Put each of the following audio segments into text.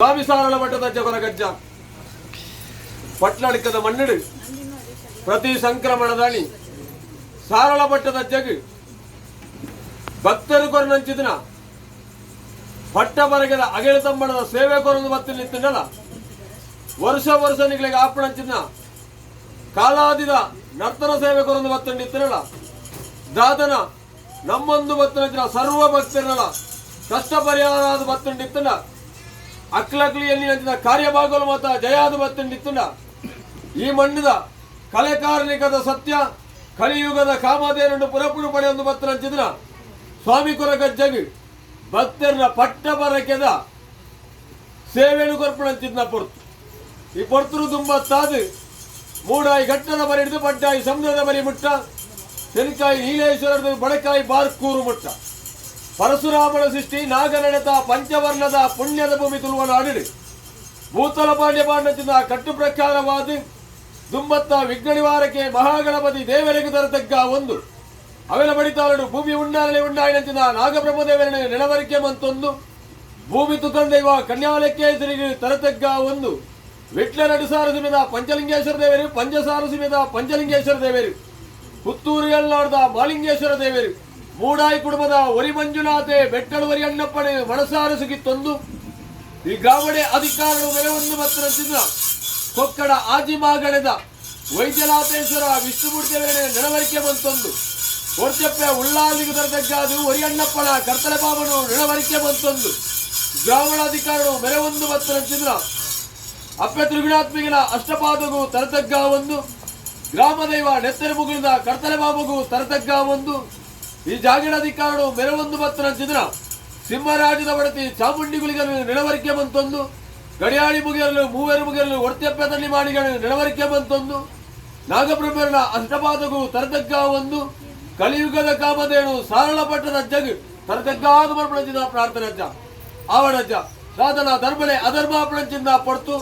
ಸ್ವಾಮಿ ಸಾರಳ ಮಠದ ಜಗರಗಜ್ಜ ಪಟ್ಲಡಿಕದ ಮಣ್ಣಿಡು ಪ್ರತಿ ಸಂಕ್ರಮಣದಾಣಿ ಸಾರಳ ಮಠದ ಜಗ್ ಭಕ್ತರು ಕೊರನಂಚಿದಿನ ಪಟ್ಟ ಬರಗದ ಅಗೆಳ ತಮ್ಮಣದ ಸೇವೆ ಕೊರೊಂದು ಬತ್ತಿನಿತ್ತಿನಲ್ಲ ವರ್ಷ ವರ್ಷ ನಿಗಳಿಗೆ ಆಪಣಂಚಿನ ಕಾಲಾದಿದ ನರ್ತನ ಸೇವೆ ಕೊರೊಂದು ಬತ್ತಂಡಿತ್ತಿನಲ್ಲ ದಾದನ ನಮ್ಮೊಂದು ಬತ್ತನಂಚಿನ ಸರ್ವ ಭಕ್ತರಲ್ಲ ಕಷ್ಟ ಪರಿಹಾರ ಬತ್ತಂಡಿತ್ತನ ಅಕ್ಲಕ್ಲಿಯಲ್ಲಿ ಅಂಚಿನ ಕಾರ್ಯಭಾಗಲು ಮತ ಜಯಾದು ಬತ್ತಂಡಿತ್ತುಂಡ ಈ ಮಣ್ಣಿದ ಕಲೆ ಕಾರ್ಣಿಕದ ಸತ್ಯ ಕಲಿಯುಗದ ಕಾಮಧೇನು ಪುರಪುರು ಪಡೆಯೊಂದು ಬತ್ತನಂಚಿದ್ರ ಸ್ವಾಮಿ ಕೊರಗಜ್ಜಗ್ ಭಕ್ತರನ್ನ ಪಟ್ಟ ಬರಕೆದ ಸೇವೆನು ಕೊರ್ಪಣಂಚಿದ್ನ ಪೊರ್ತು ಈ ಪೊರ್ತರು ತುಂಬತ್ತಾದು ಮೂಡಾಯಿ ಘಟ್ಟದ ಬರಿ ಹಿಡಿದು ಪಟ್ಟಾಯಿ ಸಮುದ್ರದ ಬರಿ ಮುಟ್ಟ ತೆಲಿಕಾಯಿ ನೀಲೇಶ್ವರದ ಬಡಕಾಯಿ ಬಾರ್ಕೂರು ಮುಟ್ಟ ಪರಶುರಾಮನ ಸೃಷ್ಟಿ ನಾಗನಡೆತ ಪಂಚವರ್ಣದ ಪುಣ್ಯದ ಭೂಮಿ ತುಳುವ ನಾಡಿಡು ಭೂತಲ ಪಾಂಡ್ಯ ಪಾಂಡಚಿಂದ ಕಟ್ಟು ಪ್ರಕಾರವಾದ ದುಂಬತ್ತ ವಿಘ್ನನಿವಾರಕ್ಕೆ ಮಹಾಗಣಪತಿ ದೇವರಿಗೆ ತರತಗ್ಗ ಒಂದು ಅವೆಲ್ಲ ಬಡಿತಾಳಡು ಭೂಮಿ ಉಣ್ಣಾಲನೆ ಉಣ್ಣಾಯಿನಂಚಿನ ನಾಗಬ್ರಹ್ಮದೇವರನ್ನು ನೆನವರಿಕೆ ಮಂತೊಂದು ಭೂಮಿ ತುಕಂದೈವ ಕನ್ಯಾಲಕ್ಕೆ ತಿರುಗಿ ತರತಗ್ಗ ಒಂದು ವಿಟ್ಲ ನಡುಸಾರ ಸಿಮೆದ ಪಂಚಲಿಂಗೇಶ್ವರ ದೇವರು ಪಂಚಸಾರ ಸಿಮೆದ ಪಂಚಲಿಂಗೇಶ್ವರ ದೇವರು ಪುತ್ತೂರಿಯಲ್ಲಾಡ್ದ ಮಾಲಿಂಗೇಶ್ವರ ದೇವರು ಮೂಡಾಯಿ ಕುಟುಂಬದ ಒರಿ ಮಂಜುನಾಥೆ ಬೆಟ್ಟಳುವರಿ ಅಣ್ಣಪ್ಪಣೆ ಮನಸಾರ ಸುಗಿತ್ತೊಂದು ಈ ಗ್ರಾಮಡೆ ಅಧಿಕಾರಗಳು ನೆಲೆವೊಂದು ಮತ್ತಂತಿದ್ರ ಕೊಕ್ಕಡ ಆಜಿಮಾಗಣದ ವೈದ್ಯನಾಥೇಶ್ವರ ವಿಷ್ಣುಮೂರ್ತಿಯವರೇ ನೆನವರಿಕೆ ಬಂತೊಂದು ಹೊರ್ಚಪ್ಪೆ ಉಳ್ಳಾಲಿಗೆ ತರತಗ್ಗಾದು ಒರಿಯಣ್ಣಪ್ಪನ ಕರ್ತಲೆ ಬಾಬನು ನೆನವರಿಕೆ ಬಂತೊಂದು ಗ್ರಾಮೀಣಾಧಿಕಾರಗಳು ಮೆರವೊಂದು ಮತ್ತಂತಿದ್ರ ಅಪ್ಪೆ ತ್ರಿಗುಣಾತ್ಮಿಗಿನ ಅಷ್ಟಪಾದಗೂ ತರತಗ್ಗ ಒಂದು ಗ್ರಾಮದೈವ ನೆತ್ತರೆ ಮುಗುಳಿದ ಕರ್ತಲೆ ಬಾಬಗೂ ತರತಗ್ಗ ಒಂದು ಈ ಜಾಗೀರಾಧಿಕಾರಗಳು ಮೆರವೊಂದು ಮತ್ತಂತಿದ್ರ ಸಿಂಹರಾಜದ ಬಡತಿ ಚಾಮುಂಡಿಗುಳಿಗಲು ನೆನವರಿಕೆ ಬಂತೊಂದು ಗಡಿಯಾಳಿ ಮುಗಿಯಲು ಮೂವೇರು ಮುಗಿಯಲು ಒಡ್ತೆಪ್ಪೆ ತಳ್ಳಿ ಮಾಡಿಗಳು ನೆನವರಿಕೆ ಬಂತೊಂದು ನಾಗಬ್ರಹ್ಮರನ ಅಷ್ಟಪಾದಗೂ ತರತಗ್ಗ ಒಂದು ಕಲಿಯುಗದ ಕಾಮಧೇನು ಸಾರಳ ಪಟ್ಟದ ಜಗ್ ತರತಗ್ಗಾದ ಮರ್ಪಣಚಿನ ಪ್ರಾರ್ಥನೆ ಅಜ್ಜ ಆವಡಜ್ಜ ಸಾಧನ ಧರ್ಮಳೆ ಅಧರ್ಮಾಪಣಚಿಂದ ಪಡ್ತು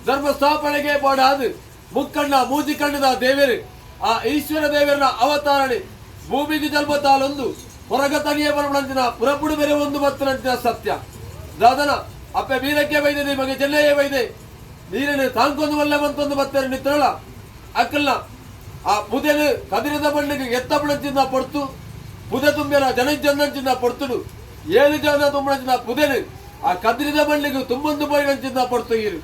ಧರ್ಮ ಸ್ಥಾಪನೆಗೆ ಪಾಡಾದು ಮುಕ್ಕಣ್ಣ ಮೂಜಿ ಕಣ್ಣದ ದೇವರು ಆ ಈಶ್ವರ ದೇವರನ ಅವತಾರಣೆ ಭೂಮಿಗೆ ಜಲ್ಬತಾಲೊಂದು ಹೊರಗ ತನಿಯೇ ಬರಪಣಂಚಿನ ಪುರಪುಡು ಬೇರೆ ಒಂದು ಮತ್ತನಂಚಿನ ಸತ್ಯ ದಾದನ ಅಪ್ಪೆ ಬೀರಕ್ಕೆ ಬೈದೆ ಮಗೆ ಚೆನ್ನಯ್ಯ ಬೈದೆ ನೀರನ್ನು ತಾಂಕೊಂದು ಒಳ್ಳೆ ಬಂತೊಂದು ಬತ್ತಾರೆ ನಿತ್ರಳ ಅಕ್ಕಲ್ಲ ಆ ಪುದೆನು ಕದಿರದ ಮಣ್ಣಿಗೆ ಎತ್ತಪಣಂಚಿಂದ ಪಡ್ತು ಪುದೆ ತುಂಬಿನ ಜನಂಚಿಂದ ಪಡ್ತುಡು 7 ಜನ ತುಂಬಣಂಚಿನ ಪುದೆನು ಆ ಕದಿರಿದ ಮಣ್ಣಿಗೆ ತುಂಬೊಂದು ಬೈನಂಚಿಂದ ಪಡ್ತು ಇರು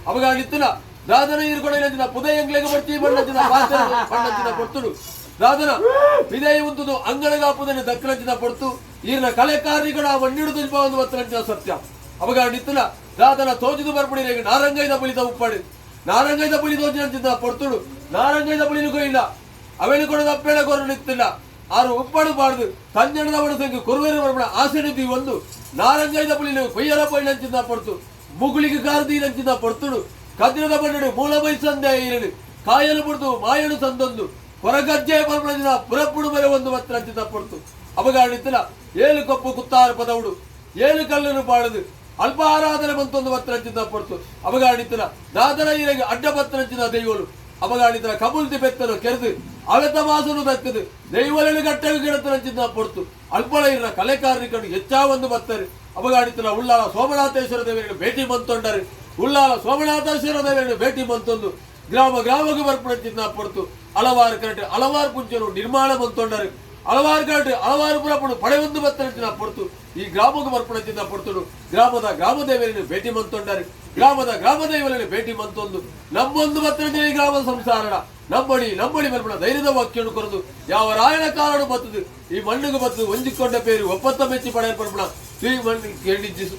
ಅವಾಗ ನಿತ್ತನ ದಾದನ ಇರುಕೊಡಂಚಿನ ಪುದೆ ಎಂಗ್ಲೆಗೆ ಬರ್ತಿ ಬಣ್ಣಂಚಿನ ಬಣ್ಣಂಚಿನ ಪಡ್ತುಡು ದಾದನ ವಿದಯ ಉಂಟುದು ಅಂಗಣಗಾಪುದನ್ನು ದಕ್ಕನಂಚಿನ ಪಡ್ತು ಈರಿನ ಕಲೆ ಕಾರ್ಯಗಳ ಮಣ್ಣಿಡು ತುಲ್ಪ ಒಂದು ಮತ್ತನಂಚಿನ ಸತ್ಯ ಅವಾಗ ನಿತ್ತನ ದಾದನ ತೋಜಿದು ಬರ್ಪಡಿ ನಾರಂಗೈದ ಬಳಿದ ಉಪ್ಪಾಡು ನಾರಂಗೈದ ಬಳಿ ತೋಜಿನಂಚಿನ ಪಡ್ತುಡು ನಾರಂಗೈದ ಬಳಿನೂ ಇಲ್ಲ ಅವೇನು ಕೊಡದ ಅಪ್ಪೇಳ ಕೊರ ನಿತ್ತಿಲ್ಲ ಆರು ಉಪ್ಪಾಡು ಬಾರ್ದು ತಂಜಣದ ಬಡಸಂಗೆ ಕೊರುವೇರು ಬರ್ಬಡ ಆಸೆನಿದ್ದಿ ಒಂದು ನಾರಂಗೈದ ಬಳಿ ಕೊಯ್ಯರ ಬೈನಂಚಿನ ಪಡ್ತು ಮುಗುಳಿಗೆ ಕಾರದಿ ನಂಚಿನ ಪಡ್ತುಡು ಕದಿರದ ಬಣ್ಣಡು ಮೂಲ ಬೈಸಂದೆ ಇರಡು ಕಾಯಲು ಬಿಡ್ದು ಮಾಯನು ಸಂದೊಂದು ಹೊರಗಜ್ಜೆ ಬರ್ಬಡಿನ ಪುರಪುಡು ಮೇಲೆ ಒಂದು ಮತ್ತಂಚಿನ ಪಡ್ತು ಅವಾಗ ನಿತ್ತಿಲ್ಲ 7 ಕಪ್ಪು ಕುತ್ತಾರ ಪದವುಡು 7 ಕಲ್ಲನ್ನು ಪಾಡದು ಅಲ್ಪ ಆರಾಧನೆ ಬಂತೊಂದು ಮತ್ತಂಚಿನ ಪಡ್ತು ಅವಾಗ ನಿತ್ತಿನ ದಾದನ ಈರೆಗೆ ಅಡ್ಡ ಬತ್ತನಂಚಿನ ದೈವಲು ಅವಾಗ ನಿತ್ತಿನ ಕಬುಲ್ತಿ ಬೆತ್ತನು ಕೆರೆದು ಅವೆತ ಮಾಸನು ದಕ್ಕದು ದೈವಲನ್ನು ಗಟ್ಟಗೆ ಗಿಡತನಂಚಿನ ಪಡ್ತು ಅಲ್ಪಳ ಇರ ಕಲೆ ಕಾರ್ಮಿಕರು ಹೆಚ್ಚಾ ಒಂದು ಬತ್ತರು ಅವಾಗ ನಿತ್ತಿನ ಉಳ್ಳಾಲ ಸೋಮನಾಥೇಶ್ವರ ದೇವರಿಗೆ ಭೇಟಿ ಬಂತೊಂಡರು ಉಳ್ಳಾಲ ಸೋಮನಾಥೇಶ್ವರ ದೇವರಿಗೆ ಭೇಟಿ ಬಂತೊಂದು ಗ್ರಾಮ ಗ್ರಾಮಕ್ಕೆ ಬರ್ಪಣಂಚಿನ ಪಡ್ತು ಹಲವಾರು ಕರೆಕ್ಟ್ ಹಲವಾರು ಪುಂಚರು ನಿರ್ಮಾಣ ಬಂತೊಂಡರು ಹಲವಾರು ಕರೆಕ್ಟ್ ಹಲವಾರು ಪುರಪಡು ಪಡೆ ಒಂದು ಬತ್ತನಂಚಿನ ಪಡ್ತು ಈ ಗ್ರಾಮಕ್ಕೆ ಬರ್ಪಣಂಚಿನ ಪಡ್ತುಡು ಗ್ರಾಮದ ಗ್ರಾಮದೇವರನ್ನು ಭೇಟಿ ಬಂತೊಂಡರು ಗ್ರಾಮದ ಗ್ರಾಮದೇವರನ್ನು ಭೇಟಿ ಬಂತೊಂದು ನಮ್ಮೊಂದು ಬತ್ತನಂಚಿನ ಈ ಗ್ರಾಮದ ಸಂಸಾರಣ ನಮ್ಮಡಿ ಬರ್ಪಣ ಧೈರ್ಯದ ವಾಕ್ಯನು ಕೊರದು ಯಾವ ರಾಯಣ ಕಾರಣ ಬತ್ತದು ಈ ಮಣ್ಣಿಗೆ ಬತ್ತದು ಹೊಂದಿಕೊಂಡ ಪೇರು ಒಪ್ಪತ್ತ ಮೆಚ್ಚಿ ಪಡೆಯ ಬರ್ಪಣ ಈ ಮಣ್ಣು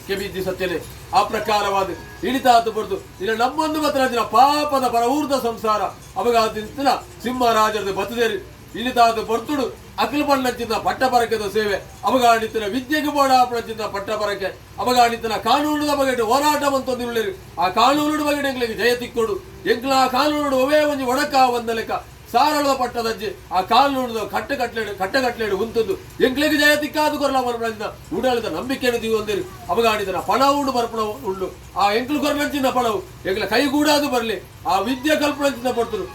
ಕೆಬಿಜ್ಜಿ ಸತ್ಯನೆ ಆ ಪ್ರಕಾರವಾದ ಹಿಡಿತಾತು ಬರ್ದು ಇಲ್ಲ ನಮ್ಮೊಂದು ಬತ್ತನಂಚಿನ ಪಾಪದ ಪರ ಊರ್ದ ಸಂಸಾರ ಅವಾಗ ಸಿಂಹರಾಜರದ ಬತ್ತದೇರಿ ಇಳಿತಾದು ಬರ್ತುಡು ಅಖಿಲ ಬಣ್ಣಂಚಿನ ಪಟ್ಟಪರಕದ ಸೇವೆ ಅವಗಾಣಿತನ ವಿದ್ಯೆಗೆ ಬೋಡಾಪಣಂಚಿನ ಪಟ್ಟಪರಕೆ ಅವಗಾಣಿತನ ಕಾನೂನದ ಬಗೆಟ್ ಹೋರಾಟ ಬಂತೊಂದಿರುಳ್ಳರು ಆ ಕಾನೂನು ಬಗೆಟ್ ಎಂಗ್ಲಿಗೆ ಜಯ ತಿಕ್ಕೊಡು ಎಂಗ್ಲ ಆ ಕಾನೂನು ಒವೇ ಒಂಜಿ ಒಡಕ ಒಂದ ಲೆಕ್ಕ ಸಾರಳದ ಪಟ್ಟದಜ್ಜೆ ಆ ಕಾನೂನದ ಕಟ್ಟಗಟ್ಲೆಡು ಉಂತದ್ದು ಎಂಗ್ಲಿಗೆ ಜಯ ತಿಕ್ಕಾದು ಕೊರಲ ಬರ್ಪಣ ಉಡಾಳದ ನಂಬಿಕೆಯನ್ನು ದಿವಂದಿರು ಅವಗಾಣಿತನ ಪಣ ಉಂಡು ಬರ್ಪಣ ಉಂಡು ಆ ಎಂಕ್ಲು ಕೊರಲಂಚಿನ ಪಣವು ಎಂಗ್ಲ ಕೈಗೂಡಾದು ಬರಲಿ ಆ ವಿದ್ಯೆ ಕಲ್ಪನಂಚಿನ ಪಡ್ತರು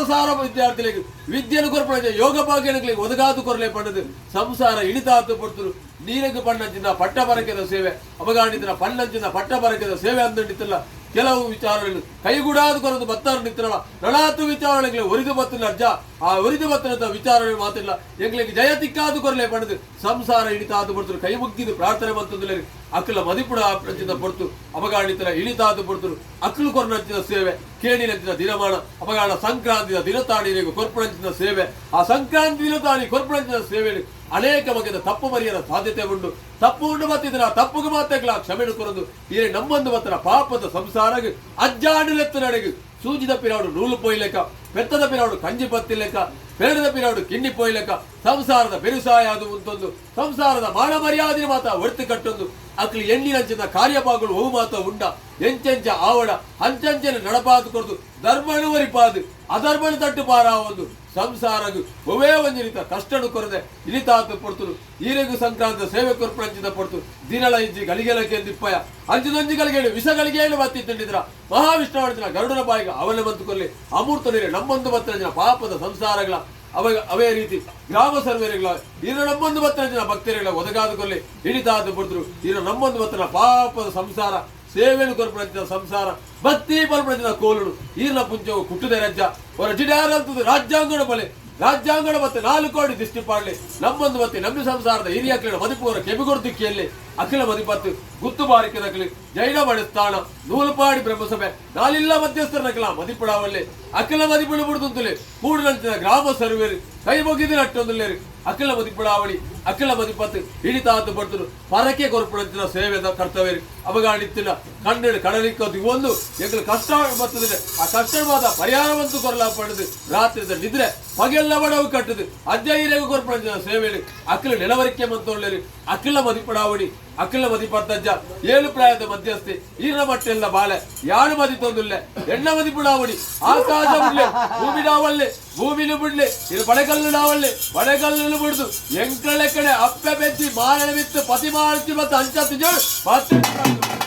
ಸಾರ ವಿದ್ಯಾರ್ಥಿಗಳಿಗೆ ವಿದ್ಯೆಯನ್ನು ಕೊರಪಣ ಯೋಗ ಭಾಗ್ಯಗಳಿಗೆ ಒದಗಾದು ಕೊರಲೆ ಪಡೆದು ಸಂಸಾರ ಇಳಿತಾತು ಪಡ್ತರು ನೀರಿಗೆ ಪಣ್ಣಂಚಿನ ಪಟ್ಟ ಬರಕೆದ ಸೇವೆ ಅಪಗಾಣಿತನ ಪಣ್ಣಂಚಿನ ಪಟ್ಟ ಬರಕೆದ ಸೇವೆ ಅಂದಿಟ್ಟಿಲ್ಲ ಕೆಲವು ವಿಚಾರಗಳು ಕೈಗೂಡಾದ ಕೊರದು ಬತ್ತಾರು ನಿಂತಿರಲ್ಲ ನಳಾತು ವಿಚಾರಣೆಗಳು ಒರಿದು ಬತ್ತಿನ ಅಜ್ಜ ಆ ಒರಿದು ಬತ್ತಿನ ವಿಚಾರಗಳು ಮಾತಿಲ್ಲ ಎಂಗ್ಲಿಗೆ ಜಯತಿಕ್ಕಾದು ಕೊರಲೆ ಪಡೆದು ಸಂಸಾರ ಹಿಡಿತಾದು ಬರ್ತರು ಕೈ ಮುಗ್ಗಿದು ಪ್ರಾರ್ಥನೆ ಬಂತಂದ್ರೆ ಅಕ್ಕಲ ಮದಿಪುಡ ನಂಚಿನ ಪೊರ್ತು ಅಪಗಾಣಿತರ ಇಳಿತಾದು ಬರ್ತರು ಅಕ್ಕಲು ಕೊರನಂಚಿನ ಸೇವೆ ಕೇಣಿನಂಚಿನ ದಿನಮಾನ ಅಪಗಾಣ ಸಂಕ್ರಾಂತಿಯ ದಿನತಾಣಿಗೆ ಕೊರ್ಪುಣಂಚಿನ ಸೇವೆ ಆ ಸಂಕ್ರಾಂತಿ ದಿನತಾಣಿ ಕೊರ್ಪುಣಂಚಿನ ಸೇವೆ ಅನೇಕ ಬಗೆಯ ತಪ್ಪು ಮರಿಯರ ಸಾಧ್ಯತೆ ಉಂಟು ತಪ್ಪು ಉಂಟು ಮತ್ತಿದ್ರ ತಪ್ಪುಗೆ ಮಾತೆಗಳ ಕ್ಷಮೆನು ಕೊರದು ಈ ನಮ್ಮೊಂದು ಮತ್ತರ ಪಾಪದ ಸಂಸಾರಗೆ ಅಜ್ಜಾಡುಲೆತ್ತು ನಡೆಗೆ ಸೂಜಿದ ಪಿರಾಡು ನೂಲು ಪೊಯ್ಲೆಕ್ಕ ಪೆತ್ತದ ಪಿರಾಡು ಕಂಜಿ ಪತ್ತಿಲೆಕ್ಕ ಪೇಡದ ಪಿರಾಡು ಕಿಣ್ಣಿ ಪೊಯ್ಲೆಕ್ಕ ಸಂಸಾರದ ಬೆರುಸಾಯ ಅದು ಉಂಟೊಂದು ಸಂಸಾರದ ಮಾನ ಮರ್ಯಾದಿನ ಮಾತ ಒರ್ತಿ ಕಟ್ಟೊಂದು ಅಕ್ಲಿ ಎಣ್ಣಿನಂಚಿನ ಕಾರ್ಯಭಾಗಗಳು ಅವು ಮಾತ ಉಂಡ ಎಂಚೆಂಚ ಆವಡ ಹಂಚಂಚನ ನಡಪಾದು ಕೊರದು ಧರ್ಮನು ವರಿಪಾದು ಅಧರ್ಮನು ತಟ್ಟು ಪಾರ ಒಂದು ಸಂಸಾರಗು ಒವೇ ಒಂದು ರೀತ ಕಷ್ಟನು ಕೊರದೆ ಇಳಿತಾತು ಪೊರ್ತರು ಈರೆಗು ಸಂಕ್ರಾಂತ ಸೇವೆ ಕೊರ್ಪಂಚಿದ ಪೊರ್ತು ದಿನಳ ಇಜ್ಜಿ ಗಳಿಗೆಲಕ್ಕೆ ದಿಪ್ಪಯ ಅಂಚಿನೊಂಜಿಗಳಿಗೆ ವಿಷಗಳಿಗೆ ಬತ್ತಿ ತಿಂಡಿದ್ರ ಮಹಾವಿಷ್ಣುವರ್ಧನ ಗರುಡನ ಬಾಯಿಗೆ ಅವನ ಬಂತು ಕೊಲ್ಲಿ ಅಮೂರ್ತ ನೀರೆ ನಮ್ಮೊಂದು ಬತ್ತನ ಪಾಪದ ಸಂಸಾರಗಳ ಅವೇ ರೀತಿ ಗ್ರಾಮ ಸರ್ವೇರಿಗಳ ಇನ್ನು ನಮ್ಮೊಂದು ಬತ್ತನ ಜನ ಭಕ್ತರಿಗಳ ಒದಗಾದ ಕೊಲ್ಲಿ ಹಿಡಿತಾದು ಪೊರ್ತರು ಇನ್ನು ನಮ್ಮೊಂದು ಬತ್ತನ ಪಾಪದ ಸಂಸಾರ ಸೇವೆನು ಕೊರ್ಪಂಚಿನ ಸಂಸಾರ ಭಕ್ತಿ ಪರ್ಪಂಚಿನ ಕೋಲುಡು ಈರ್ನ ಪುಂಚವು ಕುಟ್ಟುದೆ ರಜ್ಜ ಹೊರ ಜಿಡಾರಂತದ್ದು ರಾಜ್ಯಾಂಗಣ ಬಲೆ ರಾಜ್ಯಾಂಗಣ ಮತ್ತೆ 4 ಕೋಟಿ ದೃಷ್ಟಿ ಪಾಡ್ಲಿ ನಮ್ಮೊಂದು ಮತ್ತೆ ನಮ್ಮ ಸಂಸಾರದ ಹಿರಿಯ ಅಖಿಲ ಮದಿಪುರ ಕೆಬಿಗೊಡು ದಿಕ್ಕಿಯಲ್ಲಿ ಅಖಿಲ ಮದಿಪತ್ತು ಗುತ್ತು ಬಾರಿಕೆ ನಕಲಿ ಜೈನ ಮಡಿಸ್ತಾಣ ನೂಲುಪಾಡಿ ಬ್ರಹ್ಮಸಭೆ ನಾಲಿಲ್ಲ ಮಧ್ಯಸ್ಥರ ನಕಲ ಮದಿಪುಡಾವಲ್ಲಿ ಅಖಿಲ ಮದಿಪುಡು ಬಿಡುತ್ತಲೇ ಕೂಡಲಂಚಿನ ಗ್ರಾಮ ಸರ್ವೇರಿ ಕೈ ಮುಗಿದು ನಟ್ಟೊಂದುಲ್ಲೇರಿ ಅಖಿಲ ಮದಿಪುಡಾವಳಿ ಅಖಿಲ ಮದಿಪತ್ತು ಹಿಡಿತಾತು ಬರ್ತರು ಪರಕೆ ಕೊರ್ಪುಡಂಚಿನ ಸೇವೆದ ಕರ್ತವ್ಯರಿ ಅವಗಾಡಿತ್ತಿನ ಕಣ್ಣೆಡು ಕಡಲಿಕ್ಕದು ಒಂದು ಎಂಗ್ಲು ಕಷ್ಟ ಬರ್ತದೆ ಆ ಕಷ್ಟವಾದ ಪರಿಹಾರವಂತೂ ಕೊರಲ ಪಡೆದು ರಾತ್ರಿದ ನಿದ್ರೆ ಪಗೆಲ್ಲ ಬಡವು ಕಟ್ಟದು ಅಜ್ಜ ಹಿರಿಯಗೂ ಕೊರ್ಪುಡಂಚಿನ ಸೇವೆಯಲ್ಲಿ ಅಖಿಲ ನೆಲವರಿಕೆ ಮಂತೊಳ್ಳೆರಿ ಅಖಿಲ ಮದಿಪುಡಾವಳಿ ಅಖಿಲ ಮದಿಪತ್ತಜ್ಜ 7 ಪ್ರಾಯದ ಮಧ್ಯಸ್ಥೆ ಈರ್ನ ಮಟ್ಟೆಲ್ಲ ಬಾಳೆ ಯಾರು ಮದಿ ತೊಂದುಲ್ಲೆ ಎಣ್ಣ ಮದಿಪುಡಾವಳಿ ಆಕಾಶ ಬಿಡ್ಲೆ ಭೂಮಿಡಾವಲ್ಲೆ ಭೂಮಿಲು ಬಿಡ್ಲೆ ಇದು ಬಡೆಗಲ್ಲುಡಾವಲ್ಲೆ ಬಡೆಗಲ್ಲು ಬಿಡುದು ಎಂಕಳೆ ಕಡೆ ಅಪ್ಪೆ ಬೆಚ್ಚಿ ಮಾರಣ ಬಿತ್ತು ಪತಿ ಮಾರ್ತಿ ಮತ್ತು ಅಂಚತ್ತು ಜೋಳು